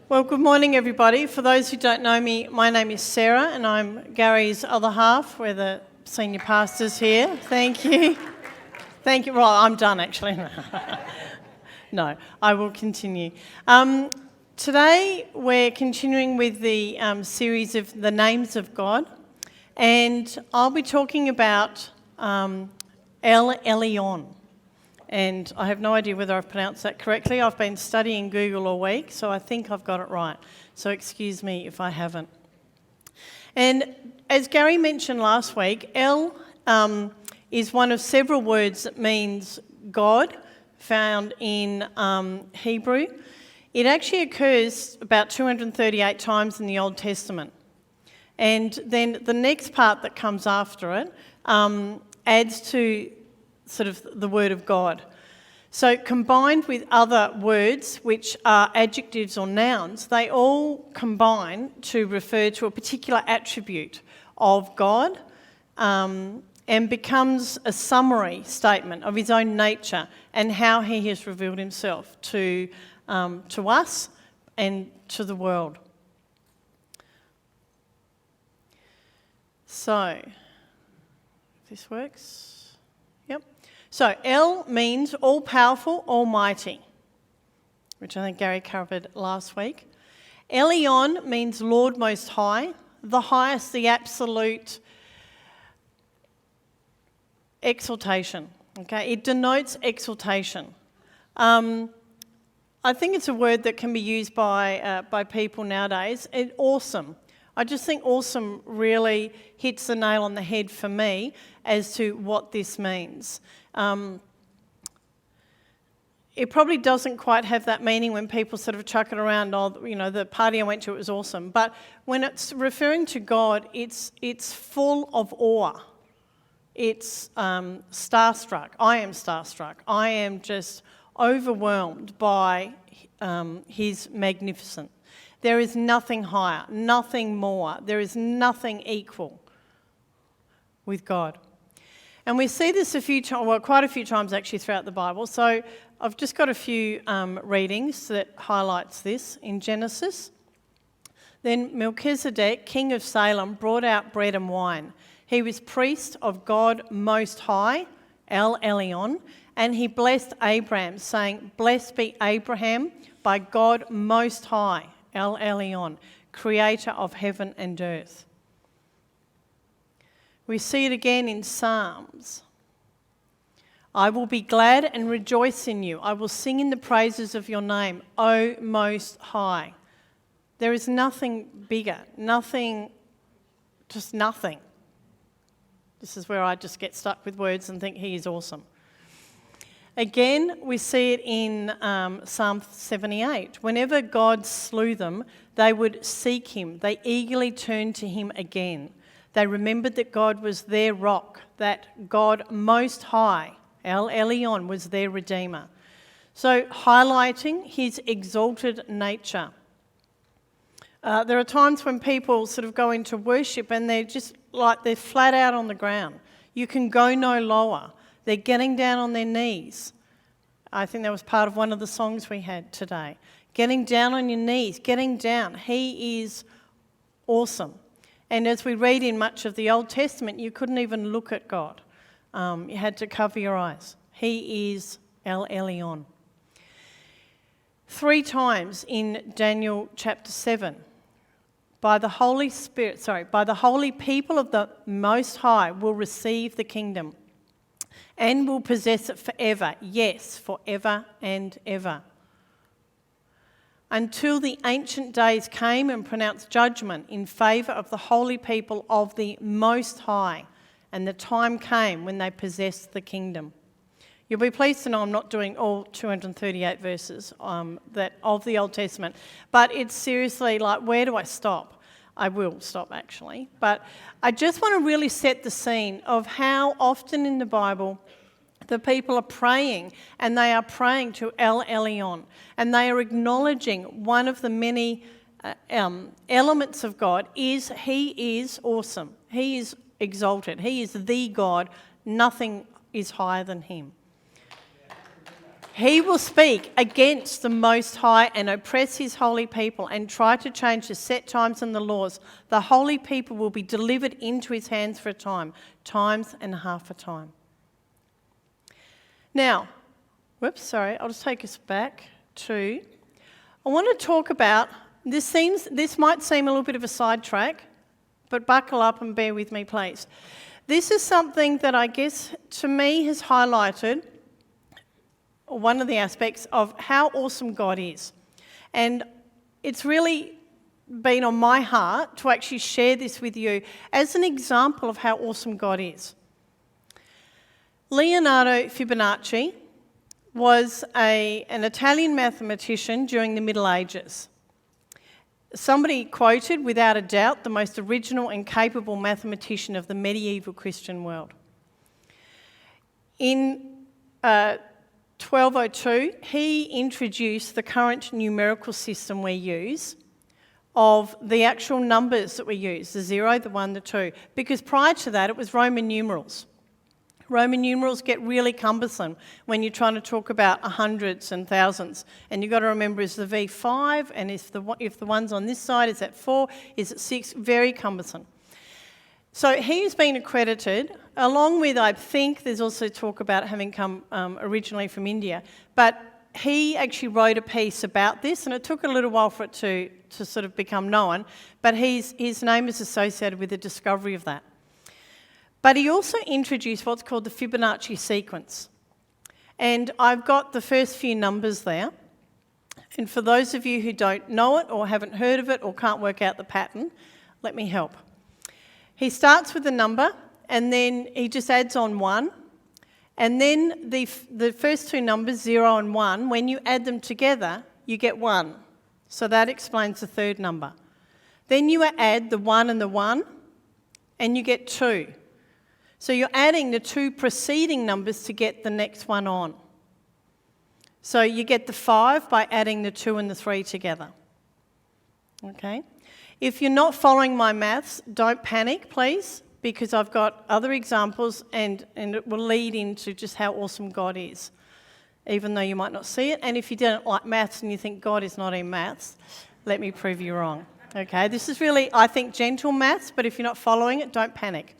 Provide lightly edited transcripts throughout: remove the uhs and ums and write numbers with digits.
Well, good morning, everybody. For those who don't know me, my name is Sarah, and I'm Gary's other half. We're the senior pastors here. Thank you. Thank you. Well, I'm done, actually. No, I will continue. Today, we're continuing with the series of the names of God, and I'll be talking about Elyon. And I have no idea whether I've pronounced that correctly. I've been studying Google all week, so I think I've got it right. So excuse me if I haven't. And as Gary mentioned last week, El is one of several words that means God, found in Hebrew. It actually occurs about 238 times in the Old Testament. And then the next part that comes after it adds to sort of the word of God. So combined with other words, which are adjectives or nouns, they all combine to refer to a particular attribute of God and becomes a summary statement of his own nature and how he has revealed himself to us and to the world. So, if this works. Yep. So El means all-powerful, almighty, which I think Gary covered last week. Elyon means Lord Most High, the highest, the absolute exaltation. Okay, it denotes exaltation. I think it's a word that can be used by people nowadays. Awesome. I just think awesome really hits the nail on the head for me as to what this means. It probably doesn't quite have that meaning when people sort of chuck it around, the party I went to, it was awesome. But when it's referring to God, it's full of awe. It's starstruck. I am starstruck. I am just overwhelmed by his magnificence. There is nothing higher, nothing more. There is nothing equal with God. And we see this quite a few times actually throughout the Bible. So I've just got a few readings that highlights this in Genesis. Then Melchizedek, king of Salem, brought out bread and wine. He was priest of God Most High, El Elyon, and he blessed Abraham, saying, "Blessed be Abraham by God Most High, El Elyon, creator of heaven and earth." We see it again in Psalms. "I will be glad and rejoice in you. I will sing in the praises of your name, O Most High." There is nothing bigger, just nothing. This is where I just get stuck with words and think he is awesome. Again, we see it in Psalm 78. Whenever God slew them, they would seek him. They eagerly turned to him again. They remembered that God was their rock, that God Most High, El Elyon, was their Redeemer. So highlighting his exalted nature. There are times when people sort of go into worship and they're just like they're flat out on the ground. You can go no lower. They're getting down on their knees. I think that was part of one of the songs we had today. Getting down on your knees, getting down. He is awesome. And as we read in much of the Old Testament, you couldn't even look at God. You had to cover your eyes. He is El Elyon. 3 times in Daniel chapter 7, by the Holy people of the Most High will receive the kingdom and will possess it forever. Yes, forever and ever. Until the ancient days came and pronounced judgment in favour of the holy people of the Most High, and the time came when they possessed the kingdom. You'll be pleased to know I'm not doing all 238 verses of the Old Testament, but it's seriously like, where do I stop? I will stop actually, but I just want to really set the scene of how often in the Bible the people are praying, and they are praying to El Elyon, and they are acknowledging one of the many elements of God is he is awesome. He is exalted. He is the God. Nothing is higher than him. He will speak against the Most High and oppress his holy people and try to change the set times and the laws. The holy people will be delivered into his hands for a time, times and half a time. Now, I'll just take us back to, I want to talk about, this might seem a little bit of a sidetrack, but buckle up and bear with me, please. This is something that I guess to me has highlighted one of the aspects of how awesome God is. And it's really been on my heart to actually share this with you as an example of how awesome God is. Leonardo Fibonacci was an Italian mathematician during the Middle Ages. Somebody quoted, without a doubt, the most original and capable mathematician of the medieval Christian world. In 1202, he introduced the current numerical system we use of the actual numbers that we use, the 0, the 1, the 2, because prior to that it was Roman numerals. Roman numerals get really cumbersome when you're trying to talk about hundreds and thousands. And you've got to remember, is the V 5? And if the one's on this side, is that 4? Is it 6? Very cumbersome. So he's been accredited, along with, I think, there's also talk about having come originally from India. But he actually wrote a piece about this, and it took a little while for it to sort of become known. But his name is associated with the discovery of that. But he also introduced what's called the Fibonacci sequence. And I've got the first few numbers there. And for those of you who don't know it or haven't heard of it or can't work out the pattern, let me help. He starts with a number, and then he just adds on 1. And then the first two numbers, 0 and 1, when you add them together, you get 1. So that explains the third number. Then you add the 1 and the 1, and you get 2. So you're adding the two preceding numbers to get the next one on. So you get the 5 by adding the 2 and the 3 together. Okay? If you're not following my maths, don't panic, please, because I've got other examples and it will lead into just how awesome God is, even though you might not see it. And if you don't like maths and you think God is not in maths, let me prove you wrong. Okay? This is really, I think, gentle maths, but if you're not following it, don't panic.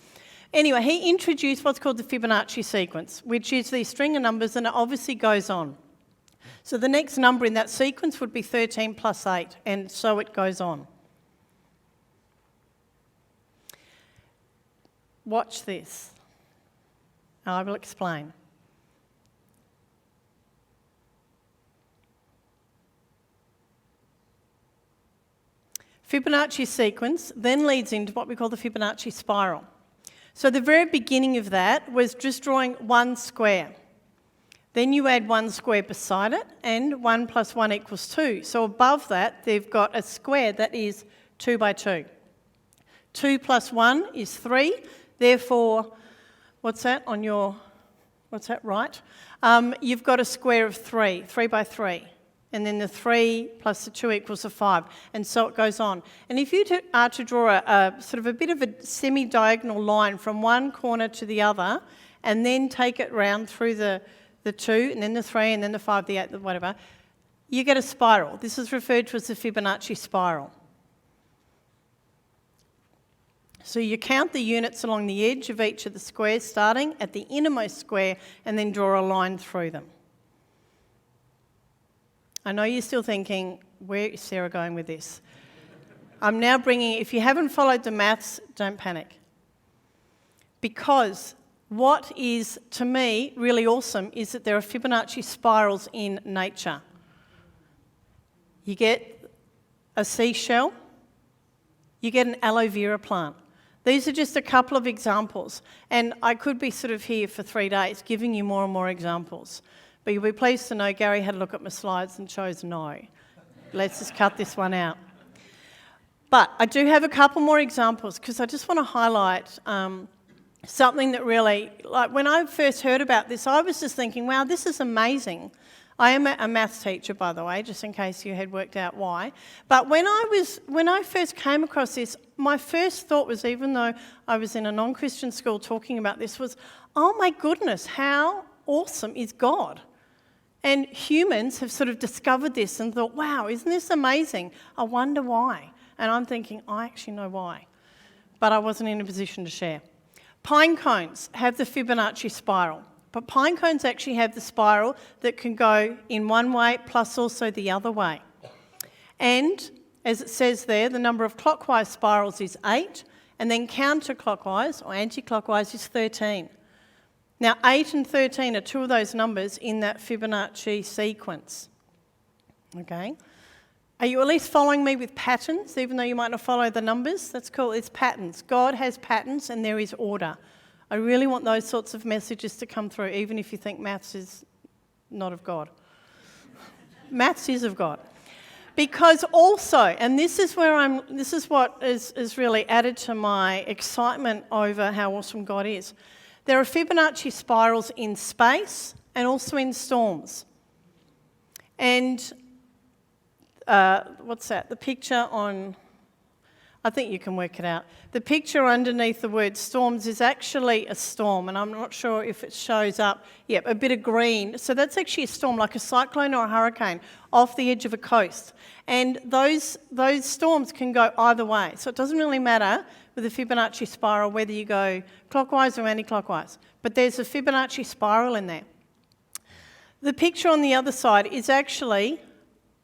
Anyway, he introduced what's called the Fibonacci sequence, which is the string of numbers, and it obviously goes on. So the next number in that sequence would be 13 plus 8, and so it goes on. Watch this. I will explain. Fibonacci sequence then leads into what we call the Fibonacci spiral. So the very beginning of that was just drawing one square. Then you add one square beside it, and 1 plus 1 equals 2. So above that, they've got a square that is 2 by 2. 2 plus 1 is 3. Therefore, what's that right? You've got a square of 3, 3 by 3. And then the 3 plus the 2 equals a 5, and so it goes on. And if you are to draw a sort of a bit of a semi-diagonal line from one corner to the other, and then take it round through the 2, and then the 3, and then the 5, the 8, the whatever, you get a spiral. This is referred to as the Fibonacci spiral. So you count the units along the edge of each of the squares, starting at the innermost square, and then draw a line through them. I know you're still thinking, where is Sarah going with this? I'm now bringing, if you haven't followed the maths, don't panic. Because what is, to me, really awesome is that there are Fibonacci spirals in nature. You get a seashell, you get an aloe vera plant. These are just a couple of examples. And I could be sort of here for 3 days giving you more and more examples. But you'll be pleased to know Gary had a look at my slides and chose no. Let's just cut this one out. But I do have a couple more examples because I just want to highlight something that really, like when I first heard about this, I was just thinking, wow, this is amazing. I am a maths teacher, by the way, just in case you had worked out why. But when I first came across this, my first thought was, even though I was in a non-Christian school talking about this, was, oh my goodness, how awesome is God? And humans have sort of discovered this and thought, wow, isn't this amazing? I wonder why. And I'm thinking, I actually know why. But I wasn't in a position to share. Pine cones have the Fibonacci spiral. But pine cones actually have the spiral that can go in one way plus also the other way. And as it says there, the number of clockwise spirals is 8, and then counterclockwise or anti-clockwise is 13. Now, 8 and 13 are two of those numbers in that Fibonacci sequence. Okay? Are you at least following me with patterns, even though you might not follow the numbers? That's cool. It's patterns. God has patterns and there is order. I really want those sorts of messages to come through, even if you think maths is not of God. Maths is of God. Because also, and this is what is really added to my excitement over how awesome God is. There are Fibonacci spirals in space and also in storms. And what's that? The picture on, I think you can work it out. The picture underneath the word storms is actually a storm, and I'm not sure if it shows up. Yep, a bit of green. So that's actually a storm, like a cyclone or a hurricane, off the edge of a coast. And those storms can go either way. So it doesn't really matter with a Fibonacci spiral whether you go clockwise or anti-clockwise. But there's a Fibonacci spiral in there. The picture on the other side is actually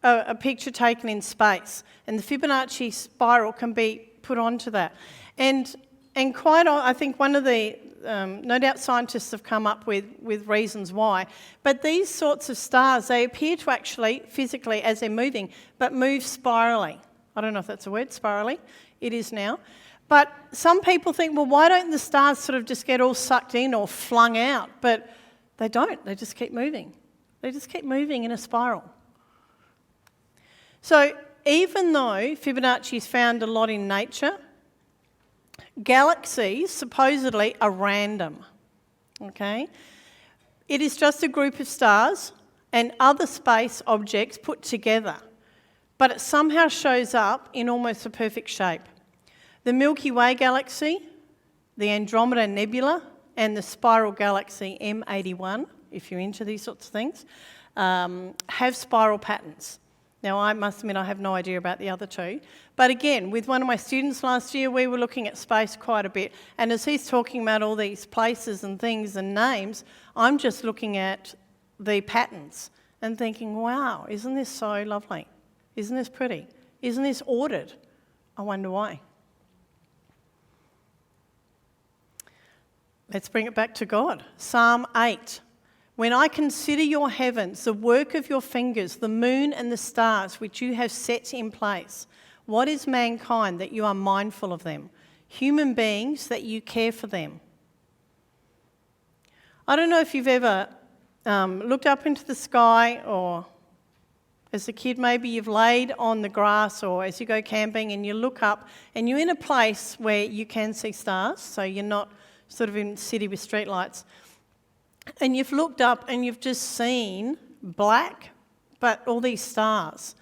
a picture taken in space, and the Fibonacci spiral can be put onto that. And I think one of the, no doubt scientists have come up with reasons why, but these sorts of stars, they appear to actually, physically, as they're moving, but move spirally. I don't know if that's a word, spirally. It is now. But some people think, well, why don't the stars sort of just get all sucked in or flung out? But they don't. They just keep moving. They just keep moving in a spiral. So even though Fibonacci is found a lot in nature, galaxies supposedly are random, okay? It is just a group of stars and other space objects put together, but it somehow shows up in almost a perfect shape. The Milky Way galaxy, the Andromeda Nebula, and the spiral galaxy M81, if you're into these sorts of things, have spiral patterns. Now, I must admit I have no idea about the other two. But again, with one of my students last year, we were looking at space quite a bit. And as he's talking about all these places and things and names, I'm just looking at the patterns and thinking, wow, isn't this so lovely? Isn't this pretty? Isn't this ordered? I wonder why. Let's bring it back to God. Psalm 8. When I consider your heavens, the work of your fingers, the moon and the stars which you have set in place, what is mankind that you are mindful of them? Human beings that you care for them. I don't know if you've ever looked up into the sky, or as a kid maybe you've laid on the grass, or as you go camping and you look up and you're in a place where you can see stars, so you're not sort of in a city with streetlights. And you've looked up and you've just seen black, but all these stars.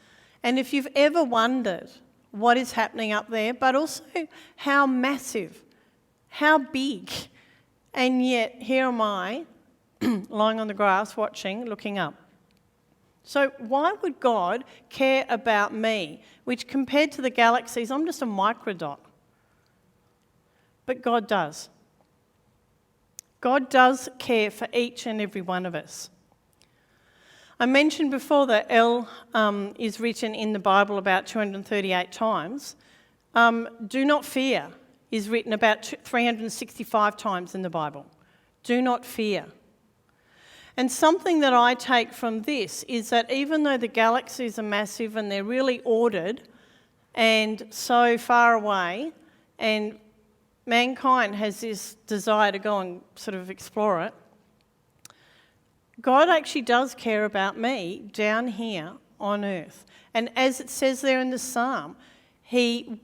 And if you've ever wondered what is happening up there, but also how massive, how big, and yet here am I, lying on the grass watching, looking up. So why would God care about me, which compared to the galaxies, I'm just a microdot? But God does. God does care for each and every one of us. I mentioned before that L is written in the Bible about 238 times. Do not fear is written about 365 times in the Bible. Do not fear. And something that I take from this is that even though the galaxies are massive and they're really ordered and so far away, and mankind has this desire to go and sort of explore it, God actually does care about me down here on earth. And as it says there in the psalm,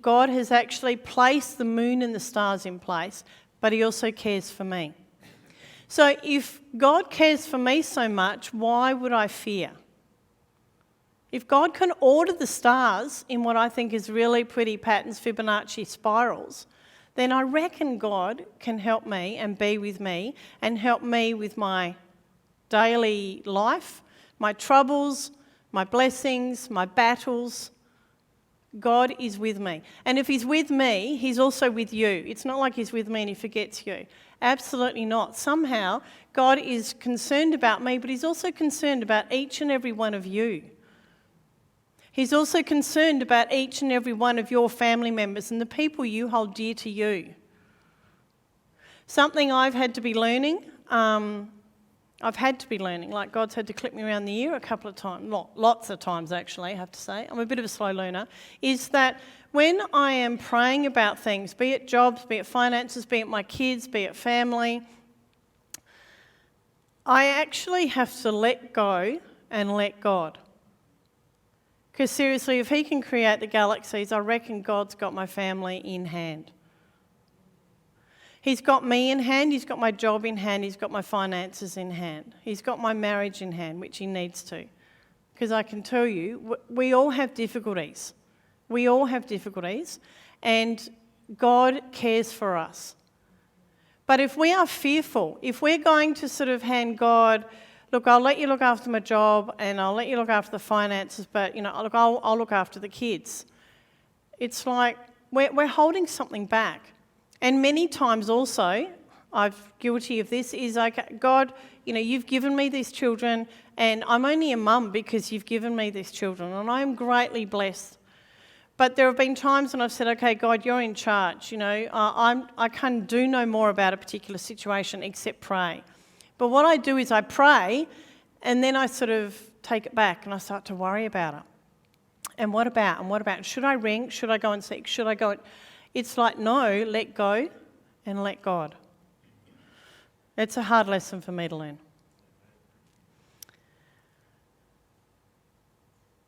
God has actually placed the moon and the stars in place, but he also cares for me. So if God cares for me so much, why would I fear? If God can order the stars in what I think is really pretty patterns, Fibonacci spirals, then I reckon God can help me and be with me and help me with my daily life, my troubles, my blessings, my battles. God is with me. And if he's with me, he's also with you. It's not like he's with me and he forgets you. Absolutely not. Somehow, God is concerned about me, but he's also concerned about each and every one of you. He's also concerned about each and every one of your family members and the people you hold dear to you. Something I've had to be learning, like God's had to clip me around the ear a couple of times, lots of times actually, I have to say. I'm a bit of a slow learner, is that when I am praying about things, be it jobs, be it finances, be it my kids, be it family, I actually have to let go and let God. Because seriously, if he can create the galaxies, I reckon God's got my family in hand. He's got me in hand, he's got my job in hand, he's got my finances in hand. He's got my marriage in hand, which he needs to. Because I can tell you, we all have difficulties. We all have difficulties, and God cares for us. But if we are fearful, if we're going to sort of hand God, look, I'll let you look after my job and I'll let you look after the finances, but, look, I'll look after the kids. It's like we're holding something back. And many times also, I'm guilty of this, is like, God, you've given me these children and I'm only a mum because you've given me these children and I am greatly blessed. But there have been times when I've said, okay, God, you're in charge. I can do no more about a particular situation except pray. But what I do is I pray and then I sort of take it back and I start to worry about it. And what about? And what about? Should I ring? Should I go and seek? Should I go? It's like, no, let go and let God. It's a hard lesson for me to learn.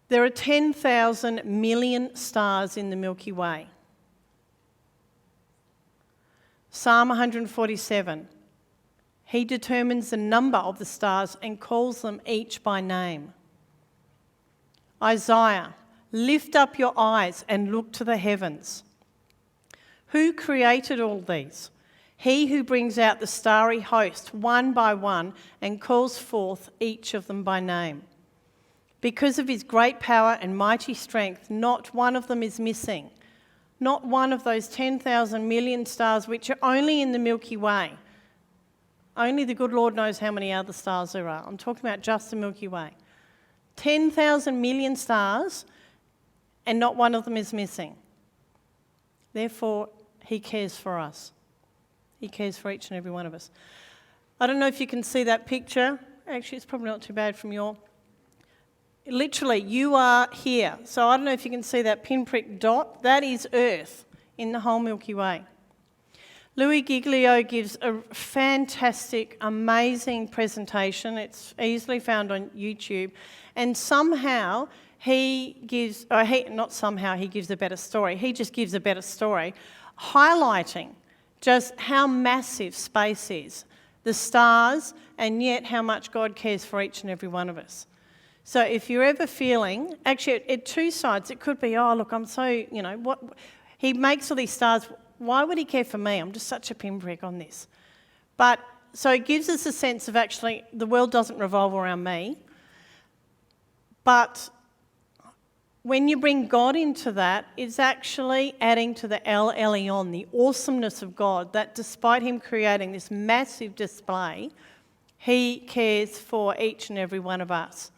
There are 10,000 million stars in the Milky Way. Psalm 147. He determines the number of the stars and calls them each by name. Isaiah, lift up your eyes and look to the heavens. Who created all these? He who brings out the starry host one by one and calls forth each of them by name. Because of his great power and mighty strength, not one of them is missing. Not one of those 10,000 million stars which are only in the Milky Way. Only the good Lord knows how many other stars there are. I'm talking about just the Milky Way. 10,000 million stars and not one of them is missing. Therefore, he cares for us. He cares for each and every one of us. I don't know if you can see that picture. Actually, it's probably not too bad from your... Literally, you are here. So I don't know if you can see that pinprick dot. That is Earth in the whole Milky Way. Louis Giglio gives a fantastic, amazing presentation. It's easily found on YouTube. And somehow he gives a better story. He just gives a better story, highlighting just how massive space is, the stars, and yet how much God cares for each and every one of us. So if you're ever feeling, actually at two sides, it could be, oh, look, I'm so, what he makes all these stars. Why would he care for me? I'm just such a pinprick on this. But so it gives us a sense of actually the world doesn't revolve around me. But when you bring God into that, it's actually adding to the Elyon, the awesomeness of God, that despite him creating this massive display, he cares for each and every one of us.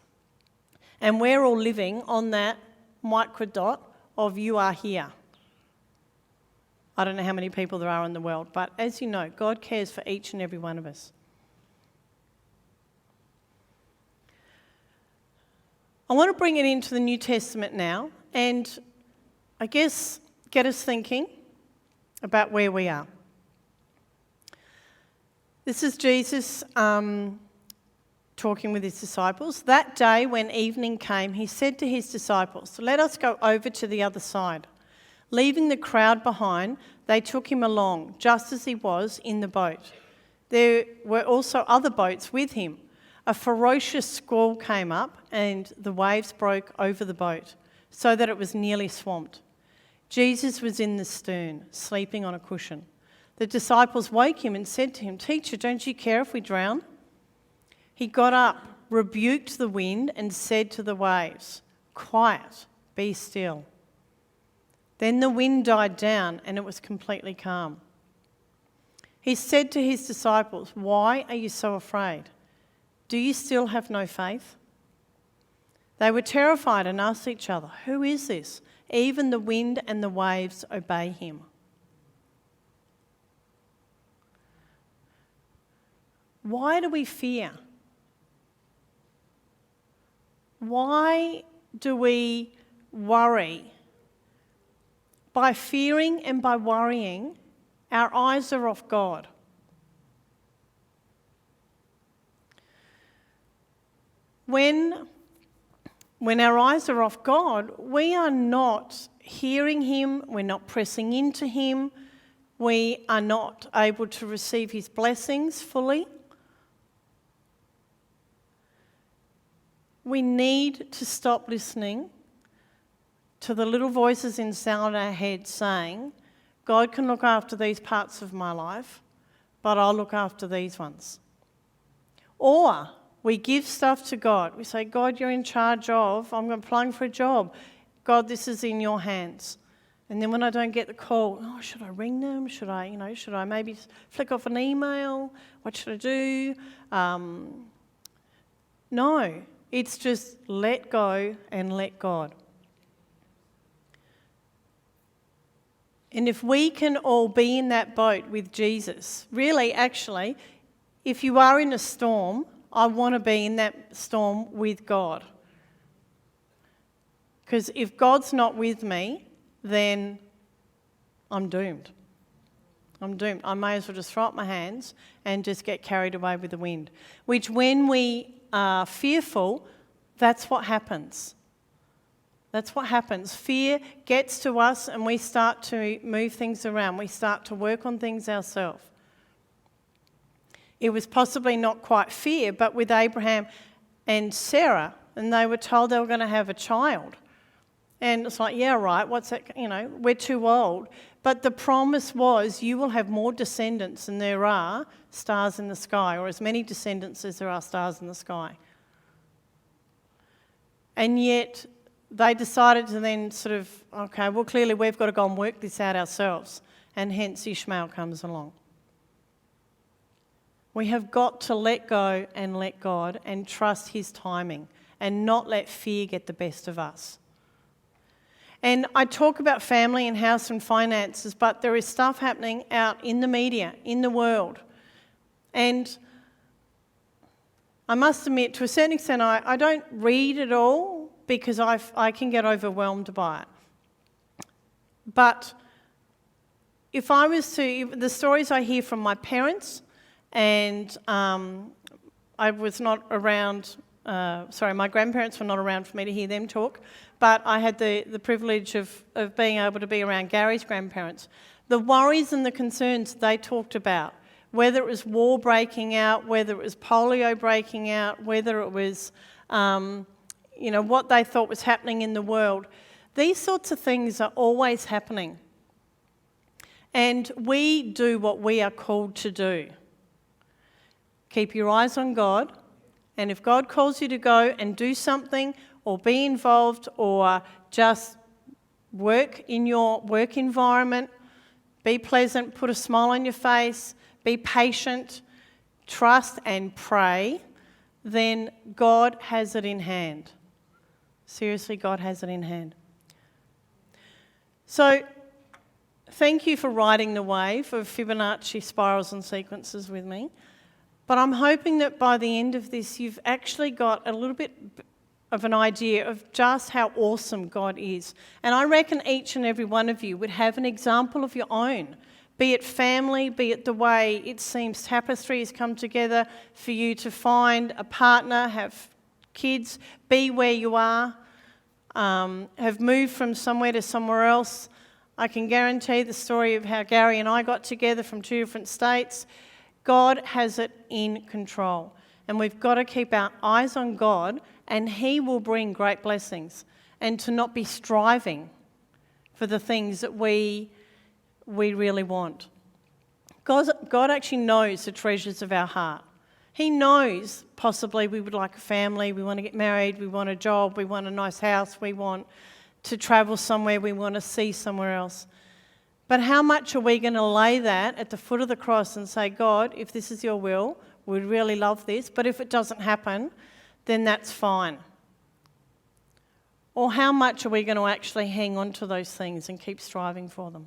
And we're all living on that micro dot of you are here. I don't know how many people there are in the world, but as you know, God cares for each and every one of us. I want to bring it into the New Testament now and I guess get us thinking about where we are. This is Jesus talking with his disciples. That day when evening came, he said to his disciples, "Let us go over to the other side." Leaving the crowd behind, they took him along, just as he was in the boat. There were also other boats with him. A ferocious squall came up, and the waves broke over the boat, so that it was nearly swamped. Jesus was in the stern, sleeping on a cushion. The disciples woke him and said to him, "Teacher, don't you care if we drown?" He got up, rebuked the wind and said to the waves, "Quiet, be still." Then the wind died down and it was completely calm. He said to his disciples, "Why are you so afraid? Do you still have no faith?" They were terrified and asked each other, "Who is this? Even the wind and the waves obey him." Why do we fear? Why do we worry? By fearing and by worrying, our eyes are off God. When our eyes are off God, we are not hearing him, we're not pressing into him, we are not able to receive his blessings fully. We need to stop listening to the little voices inside our head saying, "God can look after these parts of my life, but I'll look after these ones." Or we give stuff to God. We say, "God, you're in charge of, I'm applying for a job. God, this is in your hands." And then when I don't get the call, should I ring them? Should I maybe flick off an email? What should I do? No, it's just let go and let God. And if we can all be in that boat with Jesus, really, actually, if you are in a storm, I want to be in that storm with God. Because if God's not with me, then I'm doomed. I'm doomed. I may as well just throw up my hands and just get carried away with the wind. Which when we are fearful, that's what happens. That's what happens. Fear gets to us and we start to move things around. We start to work on things ourselves. It was possibly not quite fear, but with Abraham and Sarah, and they were told they were going to have a child. And it's like, yeah, right, what's that? We're too old. But the promise was, you will have more descendants than there are stars in the sky, or as many descendants as there are stars in the sky. And yet they decided to then clearly we've got to go and work this out ourselves. And hence Ishmael comes along. We have got to let go and let God and trust his timing and not let fear get the best of us. And I talk about family and house and finances, but there is stuff happening out in the media, in the world. And I must admit, to a certain extent, I don't read it all because I can get overwhelmed by it. But if I was to, the stories I hear from my parents, and I was not around, my grandparents were not around for me to hear them talk, but I had the privilege of being able to be around Gary's grandparents. The worries and the concerns they talked about, whether it was war breaking out, whether it was polio breaking out, whether it was, what they thought was happening in the world, these sorts of things are always happening. And we do what we are called to do. Keep your eyes on God, and if God calls you to go and do something or be involved or just work in your work environment, be pleasant, put a smile on your face, be patient, trust and pray, then God has it in hand. Seriously, God has it in hand. So, thank you for riding the wave of Fibonacci spirals and sequences with me. But I'm hoping that by the end of this, you've actually got a little bit of an idea of just how awesome God is. And I reckon each and every one of you would have an example of your own, be it family, be it the way it seems Tapestry has come together for you to find a partner, have kids, be where you are, have moved from somewhere to somewhere else. I can guarantee the story of how Gary and I got together from 2 different states. God has it in control. And we've got to keep our eyes on God, and he will bring great blessings. And to not be striving for the things that we really want. God actually knows the treasures of our heart. He knows possibly we would like a family, we want to get married, we want a job, we want a nice house, we want to travel somewhere, we want to see somewhere else. But how much are we going to lay that at the foot of the cross and say, God, if this is your will, we'd really love this, but if it doesn't happen, then that's fine. Or how much are we going to actually hang on to those things and keep striving for them?